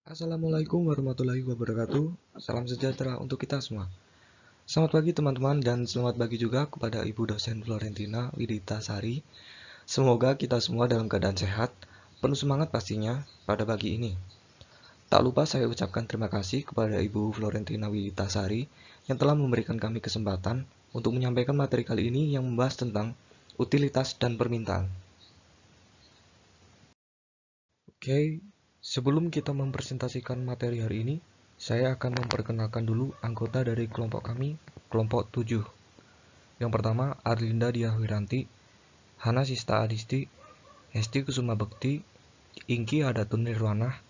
Assalamualaikum warahmatullahi wabarakatuh. Salam sejahtera untuk kita semua. Selamat pagi teman-teman dan selamat pagi juga kepada Ibu dosen Florentina Widita Sari. Semoga kita semua dalam keadaan sehat, penuh semangat pastinya pada pagi ini. Tak lupa saya ucapkan terima kasih kepada Ibu Florentina Widita Sari yang telah memberikan kami kesempatan untuk menyampaikan materi kali ini yang membahas tentang utilitas dan permintaan. Oke, sebelum kita mempresentasikan materi hari ini, saya akan memperkenalkan dulu anggota dari kelompok kami, kelompok 7. Yang pertama, Arlinda Diah Wiranti, Hana Sista Adisti, Hesti Kusuma Bekti, Ingki Adatun Nirwana,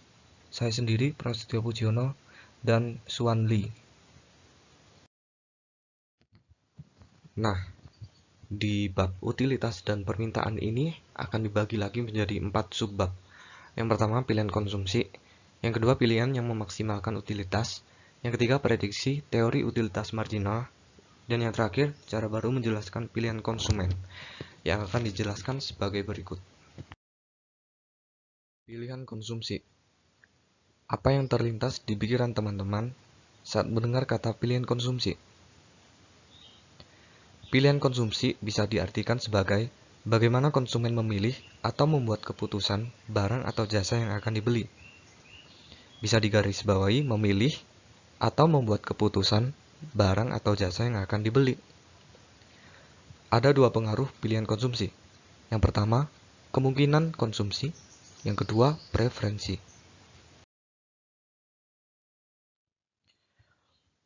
saya sendiri Prasetyo Pujiono, dan Suwan Lee. Nah, di bab utilitas dan permintaan ini akan dibagi lagi menjadi 4 subbab. Yang pertama, pilihan konsumsi. Yang kedua, pilihan yang memaksimalkan utilitas. Yang ketiga, prediksi teori utilitas marginal. Dan yang terakhir, cara baru menjelaskan pilihan konsumen, yang akan dijelaskan sebagai berikut. Pilihan konsumsi. Apa yang terlintas di pikiran teman-teman saat mendengar kata pilihan konsumsi? Pilihan konsumsi bisa diartikan sebagai bagaimana konsumen memilih atau membuat keputusan barang atau jasa yang akan dibeli. Bisa digarisbawahi memilih atau membuat keputusan barang atau jasa yang akan dibeli. Ada dua pengaruh pilihan konsumsi. Yang pertama, kemungkinan konsumsi. Yang kedua, preferensi.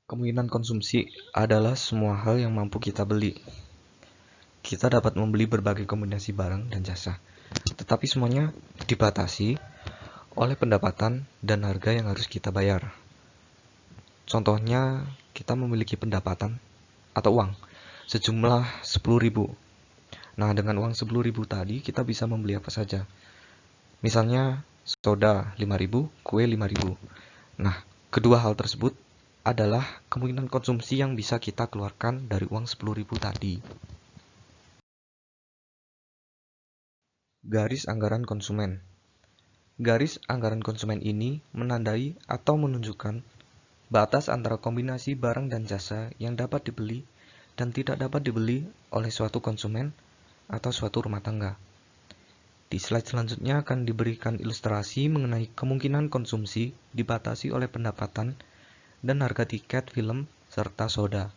Kemungkinan konsumsi adalah semua hal yang mampu kita beli. Kita dapat membeli berbagai kombinasi barang dan jasa, tetapi semuanya dibatasi oleh pendapatan dan harga yang harus kita bayar. Contohnya, kita memiliki pendapatan atau uang sejumlah 10.000. Nah, dengan uang 10.000 tadi kita bisa membeli apa saja. Misalnya, soda 5.000, kue 5.000. Nah, kedua hal tersebut adalah kemungkinan konsumsi yang bisa kita keluarkan dari uang 10.000 tadi. Garis anggaran konsumen. Garis anggaran konsumen ini menandai atau menunjukkan batas antara kombinasi barang dan jasa yang dapat dibeli dan tidak dapat dibeli oleh suatu konsumen atau suatu rumah tangga. Di slide selanjutnya akan diberikan ilustrasi mengenai kemungkinan konsumsi dibatasi oleh pendapatan dan harga tiket film serta soda.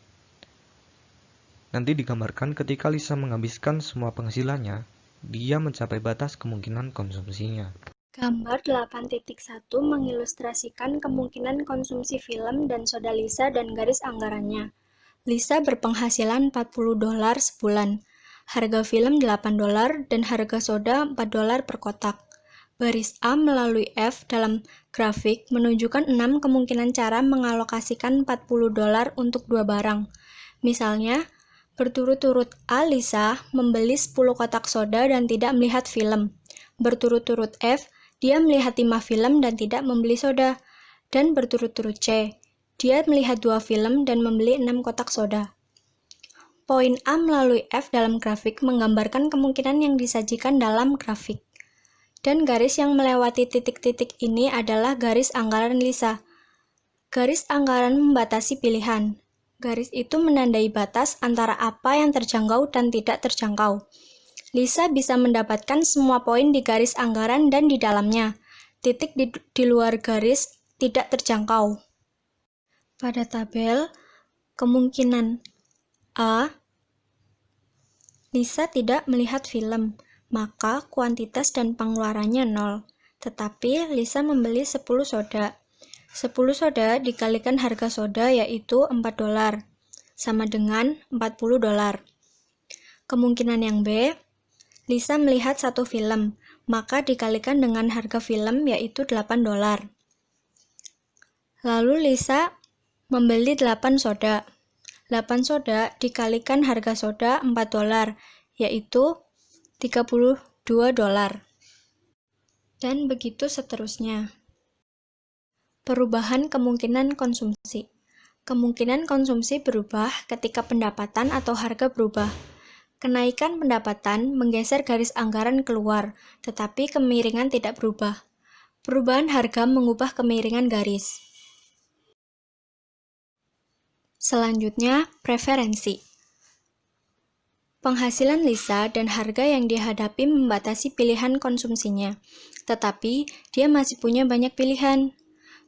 Nanti digambarkan ketika Lisa menghabiskan semua penghasilannya, dia mencapai batas kemungkinan konsumsinya. Gambar 8.1 mengilustrasikan kemungkinan konsumsi film dan soda Lisa dan garis anggarannya. Lisa berpenghasilan $40 sebulan. Harga film $8 dan harga soda $4 per kotak. Baris A melalui F dalam grafik menunjukkan 6 kemungkinan cara mengalokasikan $40 untuk dua barang. Misalnya, berturut-turut A. Lisa membeli 10 kotak soda dan tidak melihat film. Berturut-turut F. Dia melihat 5 film dan tidak membeli soda. Dan berturut-turut C. Dia melihat 2 film dan membeli 6 kotak soda. Poin A melalui F dalam grafik menggambarkan kemungkinan yang disajikan dalam grafik. Dan garis yang melewati titik-titik ini adalah garis anggaran Lisa. Garis anggaran membatasi pilihan. Garis itu menandai batas antara apa yang terjangkau dan tidak terjangkau. Lisa bisa mendapatkan semua poin di garis anggaran dan di dalamnya. Titik di luar garis tidak terjangkau. Pada tabel, kemungkinan A, Lisa tidak melihat film, maka kuantitas dan pengeluarannya 0. Tetapi Lisa membeli 10 soda. 10 soda dikalikan harga soda yaitu $4, sama dengan $40. Kemungkinan yang B, Lisa melihat 1 film, maka dikalikan dengan harga film yaitu $8. Lalu Lisa membeli 8 soda. 8 soda dikalikan harga soda $4, yaitu $32. Dan begitu seterusnya. Perubahan kemungkinan konsumsi. Kemungkinan konsumsi berubah ketika pendapatan atau harga berubah. Kenaikan pendapatan menggeser garis anggaran keluar, tetapi kemiringan tidak berubah. Perubahan harga mengubah kemiringan garis. Selanjutnya, preferensi. Penghasilan Lisa dan harga yang dihadapi membatasi pilihan konsumsinya, tetapi dia masih punya banyak pilihan.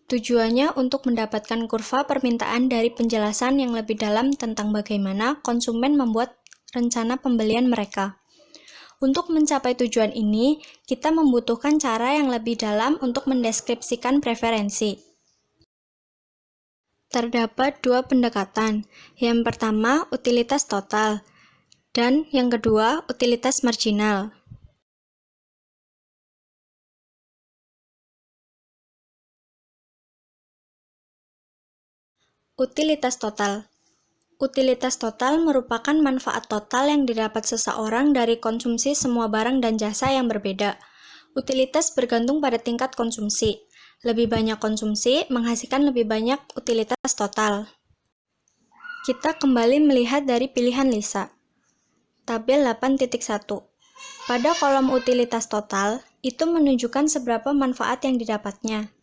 Tujuannya untuk mendapatkan kurva permintaan dari penjelasan yang lebih dalam tentang bagaimana konsumen membuat rencana pembelian mereka. Untuk mencapai tujuan ini, kita membutuhkan cara yang lebih dalam untuk mendeskripsikan preferensi. Terdapat dua pendekatan. Yang pertama, utilitas total, dan yang kedua, utilitas marginal. Utilitas total. Utilitas total merupakan manfaat total yang didapat seseorang dari konsumsi semua barang dan jasa yang berbeda. Utilitas bergantung pada tingkat konsumsi. Lebih banyak konsumsi menghasilkan lebih banyak utilitas total. Kita kembali melihat dari pilihan Lisa. Tabel 8.1. Pada kolom utilitas total, itu menunjukkan seberapa manfaat yang didapatnya.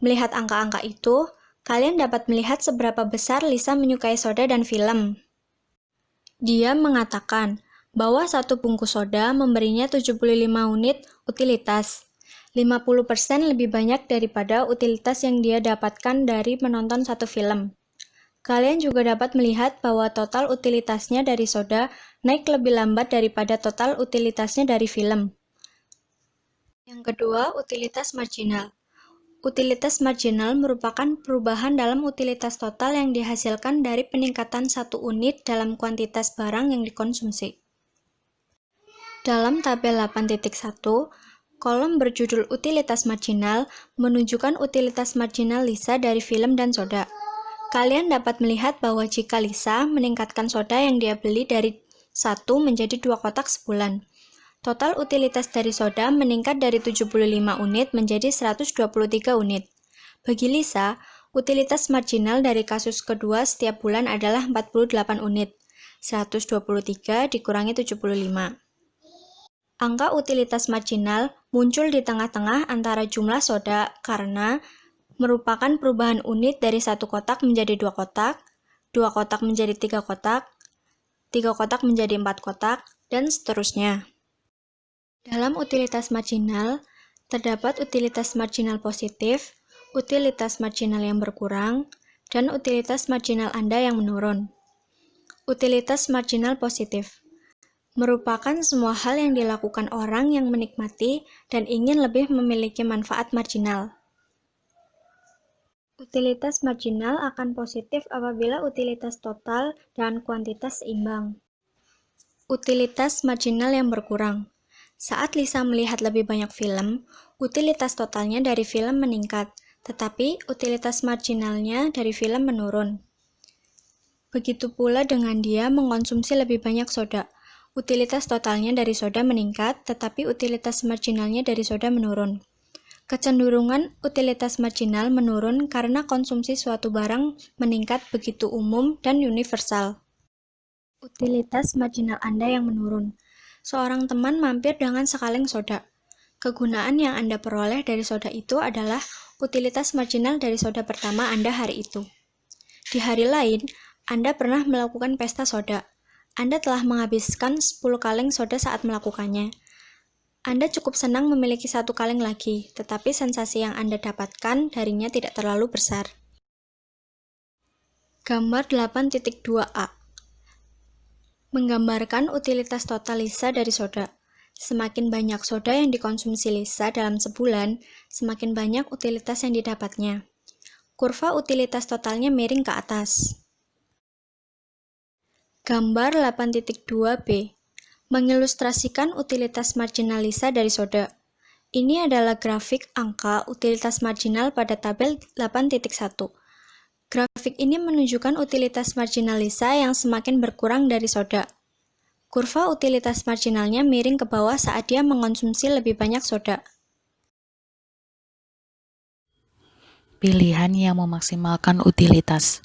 Melihat angka-angka itu, kalian dapat melihat seberapa besar Lisa menyukai soda dan film. Dia mengatakan bahwa satu bungkus soda memberinya 75 unit utilitas. 50% lebih banyak daripada utilitas yang dia dapatkan dari menonton satu film. Kalian juga dapat melihat bahwa total utilitasnya dari soda naik lebih lambat daripada total utilitasnya dari film. Yang kedua, utilitas marginal. Utilitas marginal merupakan perubahan dalam utilitas total yang dihasilkan dari peningkatan satu unit dalam kuantitas barang yang dikonsumsi. Dalam tabel 8.1, kolom berjudul utilitas marginal menunjukkan utilitas marginal Lisa dari film dan soda. Kalian dapat melihat bahwa jika Lisa meningkatkan soda yang dia beli dari 1 menjadi 2 kotak sebulan, total utilitas dari soda meningkat dari 75 unit menjadi 123 unit. Bagi Lisa, utilitas marginal dari kasus kedua setiap bulan adalah 48 unit. 123 dikurangi 75. Angka utilitas marginal muncul di tengah-tengah antara jumlah soda karena merupakan perubahan unit dari 1 kotak menjadi 2 kotak, 2 kotak menjadi 3 kotak, 3 kotak menjadi 4 kotak, dan seterusnya. Dalam utilitas marginal, terdapat utilitas marginal positif, utilitas marginal yang berkurang, dan utilitas marginal Anda yang menurun. Utilitas marginal positif merupakan semua hal yang dilakukan orang yang menikmati dan ingin lebih memiliki manfaat marginal. Utilitas marginal akan positif apabila utilitas total dan kuantitas seimbang. Utilitas marginal yang berkurang. Saat Lisa melihat lebih banyak film, utilitas totalnya dari film meningkat, tetapi utilitas marginalnya dari film menurun. Begitu pula dengan dia mengkonsumsi lebih banyak soda. Utilitas totalnya dari soda meningkat, tetapi utilitas marginalnya dari soda menurun. Kecenderungan utilitas marginal menurun karena konsumsi suatu barang meningkat begitu umum dan universal. Utilitas marginal Anda yang menurun. Seorang teman mampir dengan sekaleng soda. Kegunaan yang Anda peroleh dari soda itu adalah utilitas marginal dari soda pertama Anda hari itu. Di hari lain, Anda pernah melakukan pesta soda. Anda telah menghabiskan 10 kaleng soda saat melakukannya. Anda cukup senang memiliki 1 kaleng lagi, tetapi sensasi yang Anda dapatkan darinya tidak terlalu besar. Gambar 8.2a menggambarkan utilitas total Lisa dari soda. Semakin banyak soda yang dikonsumsi Lisa dalam sebulan, semakin banyak utilitas yang didapatnya. Kurva utilitas totalnya miring ke atas. Gambar 8.2b mengilustrasikan utilitas marginal Lisa dari soda. Ini adalah grafik angka utilitas marginal pada tabel 8.1. Grafik ini menunjukkan utilitas marginal Lisa yang semakin berkurang dari soda. Kurva utilitas marginalnya miring ke bawah saat dia mengonsumsi lebih banyak soda. Pilihan yang memaksimalkan utilitas.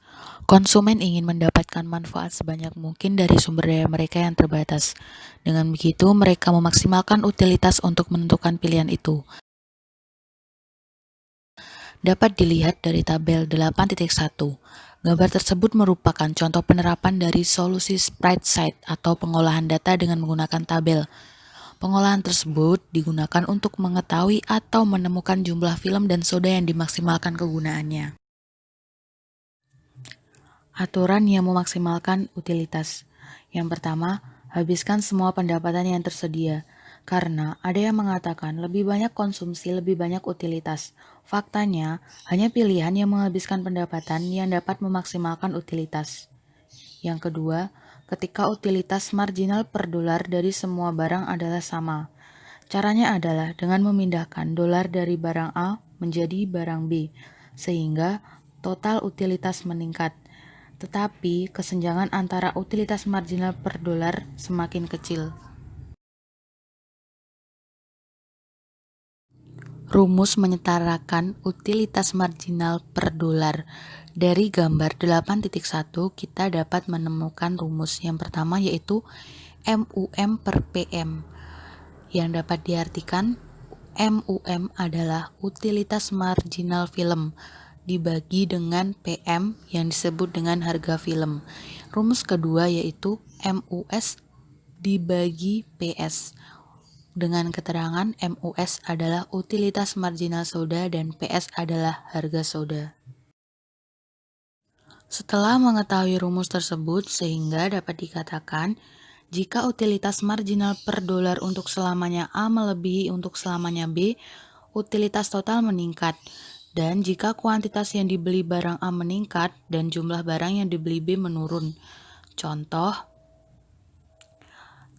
Konsumen ingin mendapatkan manfaat sebanyak mungkin dari sumber daya mereka yang terbatas. Dengan begitu, mereka memaksimalkan utilitas untuk menentukan pilihan itu. dapat dilihat dari tabel 8.1. Gambar tersebut merupakan contoh penerapan dari solusi Sprite-Site atau pengolahan data dengan menggunakan tabel. Pengolahan tersebut digunakan untuk mengetahui atau menemukan jumlah film dan soda yang dimaksimalkan kegunaannya. Aturan yang memaksimalkan utilitas. Yang pertama, habiskan semua pendapatan yang tersedia. Karena ada yang mengatakan lebih banyak konsumsi, lebih banyak utilitas. Faktanya, hanya pilihan yang menghabiskan pendapatan yang dapat memaksimalkan utilitas. Yang kedua, ketika utilitas marginal per dolar dari semua barang adalah sama. Caranya adalah dengan memindahkan dolar dari barang A menjadi barang B, sehingga total utilitas meningkat. Tetapi kesenjangan antara utilitas marginal per dolar semakin kecil. Rumus menyetarakan utilitas marginal per dolar. Dari gambar 8.1 kita dapat menemukan rumus yang pertama yaitu MUM per PM, yang dapat diartikan MUM adalah utilitas marginal film dibagi dengan PM yang disebut dengan harga film. Rumus kedua yaitu MUS dibagi PS, dengan keterangan MUS adalah utilitas marginal soda dan PS adalah harga soda. Setelah mengetahui rumus tersebut, sehingga dapat dikatakan jika utilitas marginal per dolar untuk selamanya A melebihi untuk selamanya B, utilitas total meningkat. Dan jika kuantitas yang dibeli barang A meningkat dan jumlah barang yang dibeli B menurun. Contoh,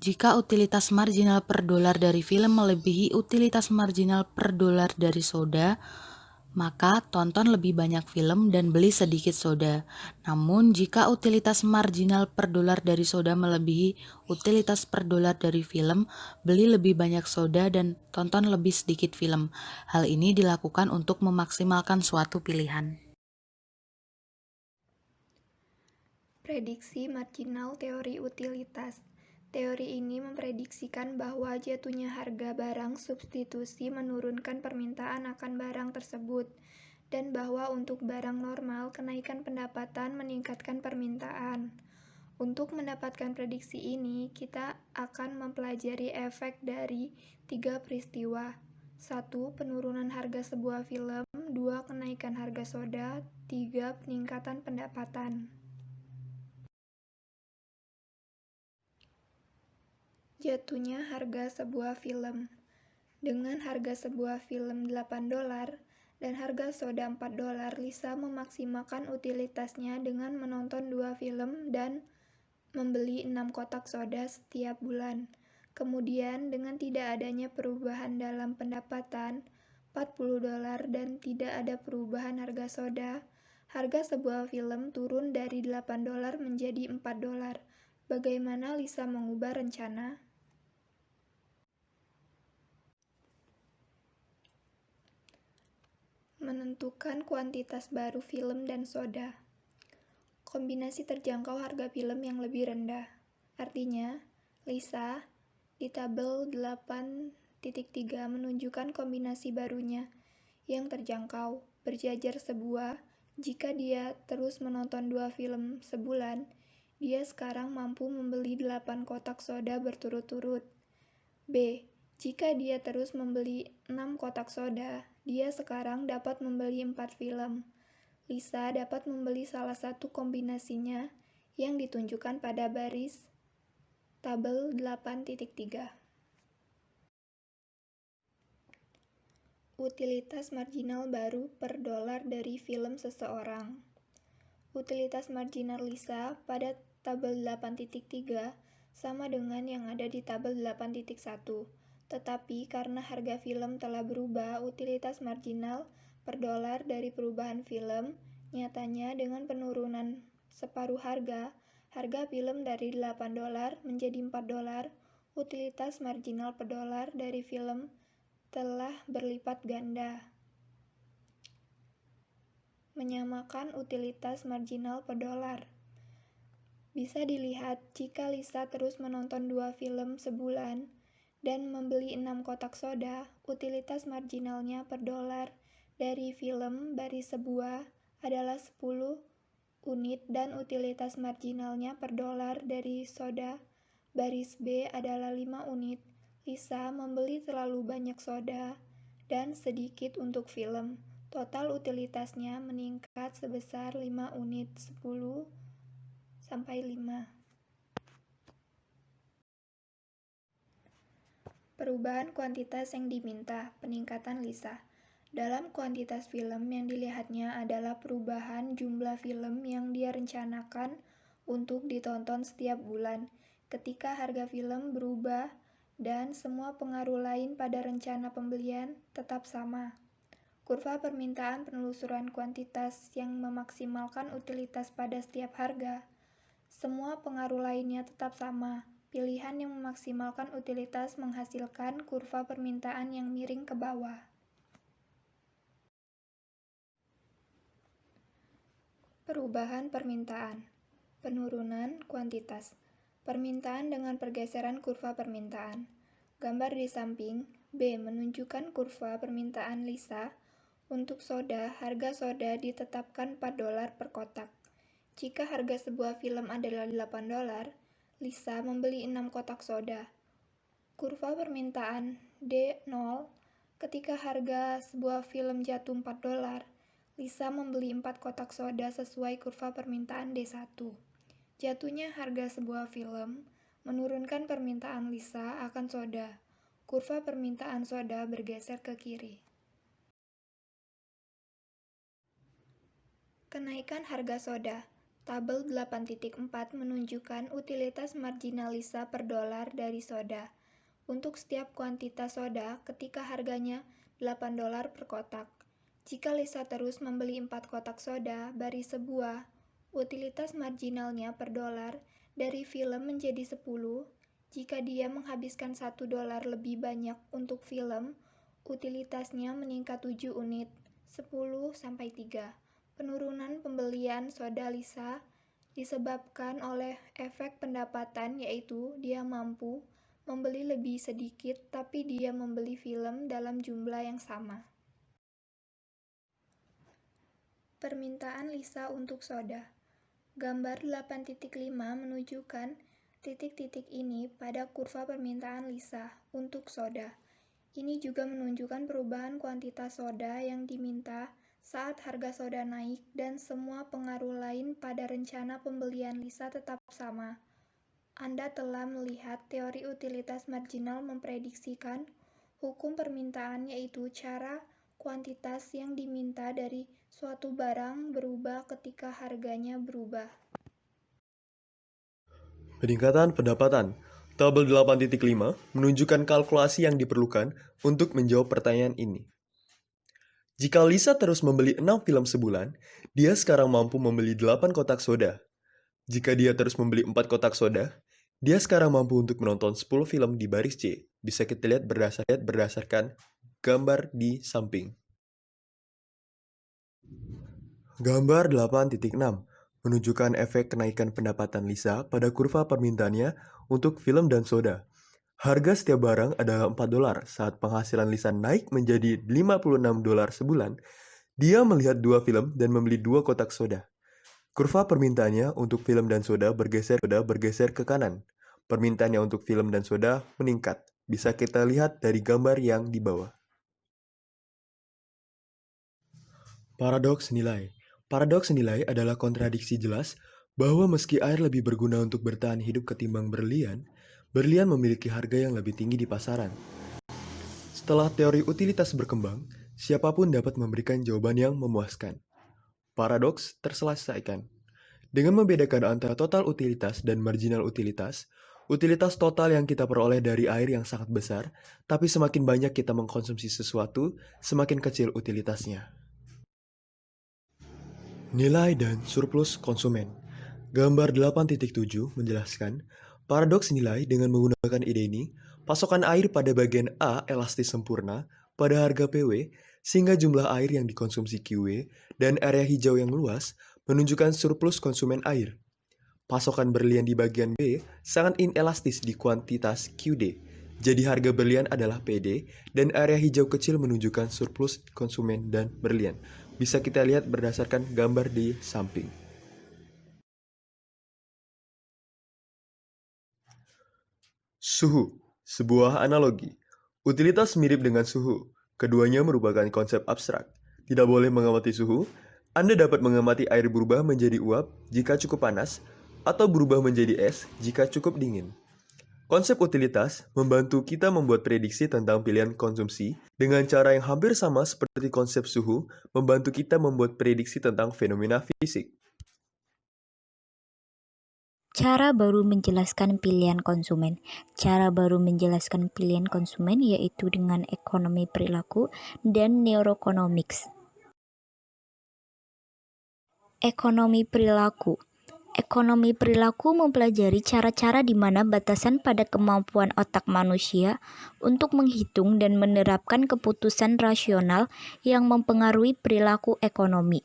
jika utilitas marginal per dolar dari film melebihi utilitas marginal per dolar dari soda, maka tonton lebih banyak film dan beli sedikit soda. Namun, jika utilitas marginal per dolar dari soda melebihi utilitas per dolar dari film, beli lebih banyak soda dan tonton lebih sedikit film. Hal ini dilakukan untuk memaksimalkan suatu pilihan. Prediksi marginal teori utilitas. Teori ini memprediksikan bahwa jatuhnya harga barang substitusi menurunkan permintaan akan barang tersebut, dan bahwa untuk barang normal, kenaikan pendapatan meningkatkan permintaan. Untuk mendapatkan prediksi ini, kita akan mempelajari efek dari 3 peristiwa. 1. Penurunan harga sebuah film. 2. Kenaikan harga soda. 3. Peningkatan pendapatan. Jatuhnya harga sebuah film. Dengan harga sebuah film $8 dan harga soda $4, Lisa memaksimalkan utilitasnya dengan menonton 2 film dan membeli 6 kotak soda setiap bulan. Kemudian, dengan tidak adanya perubahan dalam pendapatan, $40 dan tidak ada perubahan harga soda, harga sebuah film turun dari $8 menjadi $4. Bagaimana Lisa mengubah rencana? Menentukan kuantitas baru film dan soda. Kombinasi terjangkau harga film yang lebih rendah. Artinya, Lisa di tabel 8.3 menunjukkan kombinasi barunya yang terjangkau, berjajar sebuah. Jika dia terus menonton 2 film sebulan, dia sekarang mampu membeli 8 kotak soda berturut-turut. B. Jika dia terus membeli 6 kotak soda, dia sekarang dapat membeli 4 film. Lisa dapat membeli salah satu kombinasinya yang ditunjukkan pada baris tabel 8.3. Utilitas marginal baru per dolar dari film seseorang. Utilitas marginal Lisa pada tabel 8.3 sama dengan yang ada di tabel 8.1. Tetapi karena harga film telah berubah, utilitas marginal per dolar dari perubahan film, nyatanya dengan penurunan separuh harga film dari $8 menjadi $4, utilitas marginal per dolar dari film telah berlipat ganda. Menyamakan utilitas marginal per dolar. Bisa dilihat jika Lisa terus menonton 2 film sebulan dan membeli 6 kotak soda, utilitas marginalnya per dolar dari film baris sebuah adalah 10 unit dan utilitas marginalnya per dolar dari soda baris B adalah 5 unit. Lisa membeli terlalu banyak soda dan sedikit untuk film. Total utilitasnya meningkat sebesar 5 unit 10 sampai 5. Perubahan kuantitas yang diminta, peningkatan Lisa. Dalam kuantitas film yang dilihatnya adalah perubahan jumlah film yang dia rencanakan untuk ditonton setiap bulan. Ketika harga film berubah dan semua pengaruh lain pada rencana pembelian tetap sama. Kurva permintaan penelusuran kuantitas yang memaksimalkan utilitas pada setiap harga. Semua pengaruh lainnya tetap sama. Pilihan yang memaksimalkan utilitas menghasilkan kurva permintaan yang miring ke bawah. Perubahan permintaan. Penurunan kuantitas. Permintaan dengan pergeseran kurva permintaan. Gambar di samping B menunjukkan kurva permintaan Lisa. Untuk soda, harga soda ditetapkan $4 per kotak. Jika harga sebuah film adalah $8, Lisa membeli 6 kotak soda. Kurva permintaan D0 ketika harga sebuah film jatuh $4, Lisa membeli 4 kotak soda sesuai kurva permintaan D1. Jatuhnya harga sebuah film menurunkan permintaan Lisa akan soda. Kurva permintaan soda bergeser ke kiri. Kenaikan harga soda. Tabel 8.4 menunjukkan utilitas marginal Lisa per dolar dari soda. Untuk setiap kuantitas soda ketika harganya $8 per kotak. Jika Lisa terus membeli 4 kotak soda baris sebuah, utilitas marginalnya per dolar dari film menjadi 10. Jika dia menghabiskan $1 lebih banyak untuk film, utilitasnya meningkat 7 unit, 10 sampai 3. Penurunan pembelian soda Lisa disebabkan oleh efek pendapatan, yaitu dia mampu membeli lebih sedikit tapi dia membeli film dalam jumlah yang sama. Permintaan Lisa untuk soda. Gambar 8.5 menunjukkan titik-titik ini pada kurva permintaan Lisa untuk soda. Ini juga menunjukkan perubahan kuantitas soda yang diminta saat harga soda naik dan semua pengaruh lain pada rencana pembelian Lisa tetap sama. Anda telah melihat teori utilitas marginal memprediksikan hukum permintaan, yaitu cara kuantitas yang diminta dari suatu barang berubah ketika harganya berubah. Peningkatan pendapatan. Tabel 8.5 menunjukkan kalkulasi yang diperlukan untuk menjawab pertanyaan ini. Jika Lisa terus membeli 6 film sebulan, dia sekarang mampu membeli 8 kotak soda. Jika dia terus membeli 4 kotak soda, dia sekarang mampu untuk menonton 10 film di baris C. Bisa kita lihat berdasarkan gambar di samping. Gambar 8.6 menunjukkan efek kenaikan pendapatan Lisa pada kurva permintaannya untuk film dan soda. Harga setiap barang adalah $4. Saat penghasilan Lisa naik menjadi $56 sebulan, dia melihat 2 film dan membeli 2 kotak soda. Kurva permintaannya untuk film dan soda bergeser ke kanan. Permintaannya untuk film dan soda meningkat. Bisa kita lihat dari gambar yang di bawah. Paradoks nilai. Paradoks nilai adalah kontradiksi jelas bahwa meski air lebih berguna untuk bertahan hidup ketimbang berlian, berlian memiliki harga yang lebih tinggi di pasaran. Setelah teori utilitas berkembang, siapapun dapat memberikan jawaban yang memuaskan. Paradoks terselesaikan. Dengan membedakan antara total utilitas dan marginal utilitas, utilitas total yang kita peroleh dari air yang sangat besar, tapi semakin banyak kita mengkonsumsi sesuatu, semakin kecil utilitasnya. Nilai dan surplus konsumen. Gambar 8.7 menjelaskan paradoks nilai dengan menggunakan ide ini, pasokan air pada bagian A elastis sempurna pada harga PW, sehingga jumlah air yang dikonsumsi QW dan area hijau yang luas menunjukkan surplus konsumen air. Pasokan berlian di bagian B sangat inelastis di kuantitas QD. Jadi harga berlian adalah PD dan area hijau kecil menunjukkan surplus konsumen dan berlian. Bisa kita lihat berdasarkan gambar di samping. Suhu, sebuah analogi. Utilitas mirip dengan suhu. Keduanya merupakan konsep abstrak. Tidak boleh mengamati suhu. Anda dapat mengamati air berubah menjadi uap jika cukup panas, atau berubah menjadi es jika cukup dingin. Konsep utilitas membantu kita membuat prediksi tentang pilihan konsumsi dengan cara yang hampir sama seperti konsep suhu membantu kita membuat prediksi tentang fenomena fisik. Cara baru menjelaskan pilihan konsumen. Cara baru menjelaskan pilihan konsumen yaitu dengan ekonomi perilaku dan neuroeconomics. Ekonomi perilaku. Ekonomi perilaku mempelajari cara-cara di mana batasan pada kemampuan otak manusia untuk menghitung dan menerapkan keputusan rasional yang mempengaruhi perilaku ekonomi.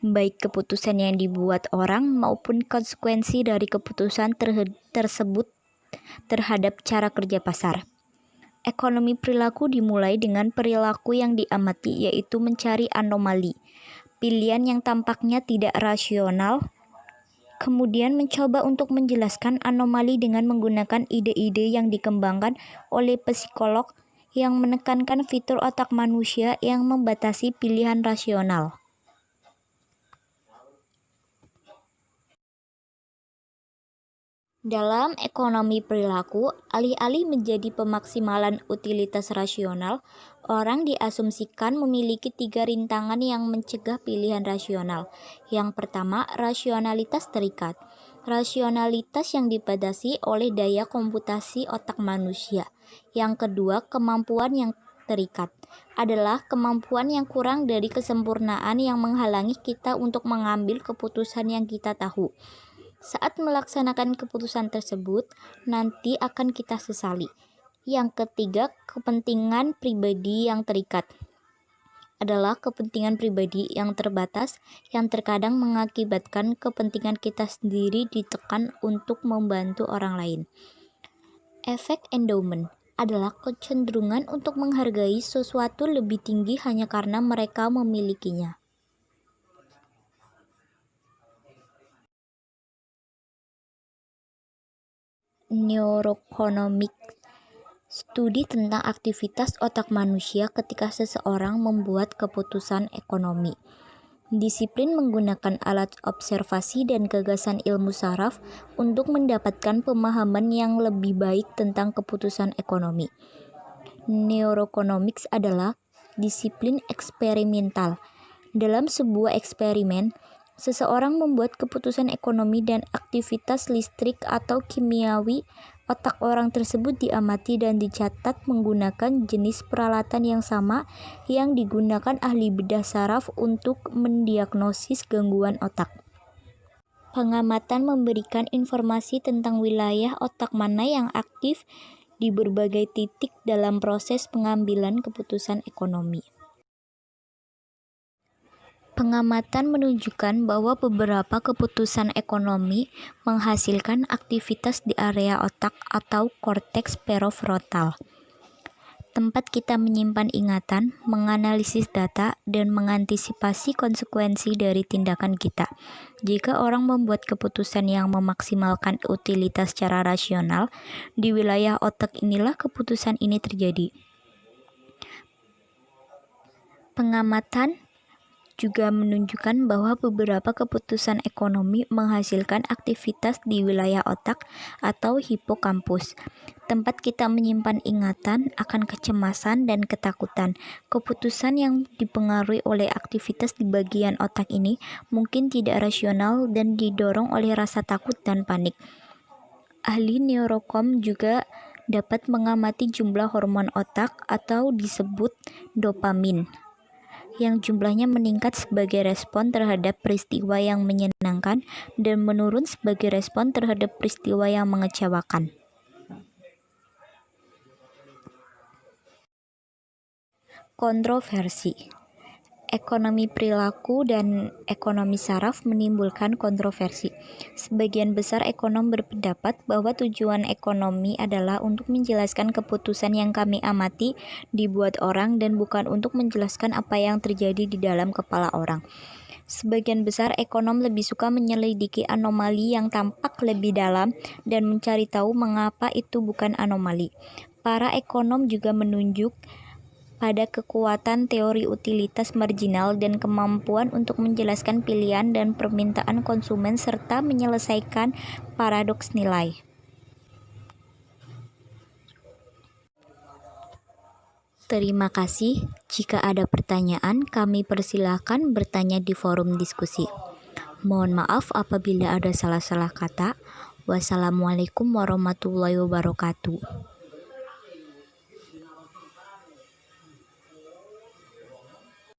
Baik keputusan yang dibuat orang maupun konsekuensi dari keputusan tersebut terhadap cara kerja pasar. Ekonomi perilaku dimulai dengan perilaku yang diamati, yaitu mencari anomali, pilihan yang tampaknya tidak rasional, kemudian mencoba untuk menjelaskan anomali dengan menggunakan ide-ide yang dikembangkan oleh psikolog yang menekankan fitur otak manusia yang membatasi pilihan rasional. Dalam ekonomi perilaku, alih-alih menjadi pemaksimalan utilitas rasional, orang diasumsikan memiliki 3 rintangan yang mencegah pilihan rasional. Yang pertama, rasionalitas terikat. Rasionalitas yang dibatasi oleh daya komputasi otak manusia. Yang kedua, kemampuan yang terikat adalah kemampuan yang kurang dari kesempurnaan yang menghalangi kita untuk mengambil keputusan yang kita tahu. Saat melaksanakan keputusan tersebut, nanti akan kita sesali. Yang ketiga, kepentingan pribadi yang terikat adalah kepentingan pribadi yang terbatas yang terkadang mengakibatkan kepentingan kita sendiri ditekan untuk membantu orang lain. Efek endowment adalah kecenderungan untuk menghargai sesuatu lebih tinggi hanya karena mereka memilikinya. Neuroeconomics, studi tentang aktivitas otak manusia ketika seseorang membuat keputusan ekonomi. Disiplin menggunakan alat observasi dan gagasan ilmu saraf untuk mendapatkan pemahaman yang lebih baik tentang keputusan ekonomi. Neuroeconomics adalah disiplin eksperimental. Dalam sebuah eksperimen, seseorang membuat keputusan ekonomi dan aktivitas listrik atau kimiawi otak orang tersebut diamati dan dicatat menggunakan jenis peralatan yang sama yang digunakan ahli bedah saraf untuk mendiagnosis gangguan otak. Pengamatan memberikan informasi tentang wilayah otak mana yang aktif di berbagai titik dalam proses pengambilan keputusan ekonomi. Pengamatan menunjukkan bahwa beberapa keputusan ekonomi menghasilkan aktivitas di area otak atau korteks prefrontal, tempat kita menyimpan ingatan, menganalisis data, dan mengantisipasi konsekuensi dari tindakan kita. Jika orang membuat keputusan yang memaksimalkan utilitas secara rasional, di wilayah otak inilah keputusan ini terjadi. Pengamatan juga menunjukkan bahwa beberapa keputusan ekonomi menghasilkan aktivitas di wilayah otak atau hipokampus, tempat kita menyimpan ingatan akan kecemasan dan ketakutan. Keputusan yang dipengaruhi oleh aktivitas di bagian otak ini mungkin tidak rasional dan didorong oleh rasa takut dan panik. Ahli neurocom juga dapat mengamati jumlah hormon otak atau disebut dopamin, yang jumlahnya meningkat sebagai respon terhadap peristiwa yang menyenangkan dan menurun sebagai respon terhadap peristiwa yang mengecewakan. Kontroversi. Ekonomi perilaku dan ekonomi saraf menimbulkan kontroversi. Sebagian besar ekonom berpendapat bahwa tujuan ekonomi adalah untuk menjelaskan keputusan yang kami amati dibuat orang dan bukan untuk menjelaskan apa yang terjadi di dalam kepala orang. Sebagian besar ekonom lebih suka menyelidiki anomali yang tampak lebih dalam dan mencari tahu mengapa itu bukan anomali. Para ekonom juga menunjuk pada kekuatan teori utilitas marginal dan kemampuan untuk menjelaskan pilihan dan permintaan konsumen serta menyelesaikan paradoks nilai. Terima kasih. Jika ada pertanyaan, kami persilahkan bertanya di forum diskusi. Mohon maaf apabila ada salah-salah kata. Wassalamualaikum warahmatullahi wabarakatuh.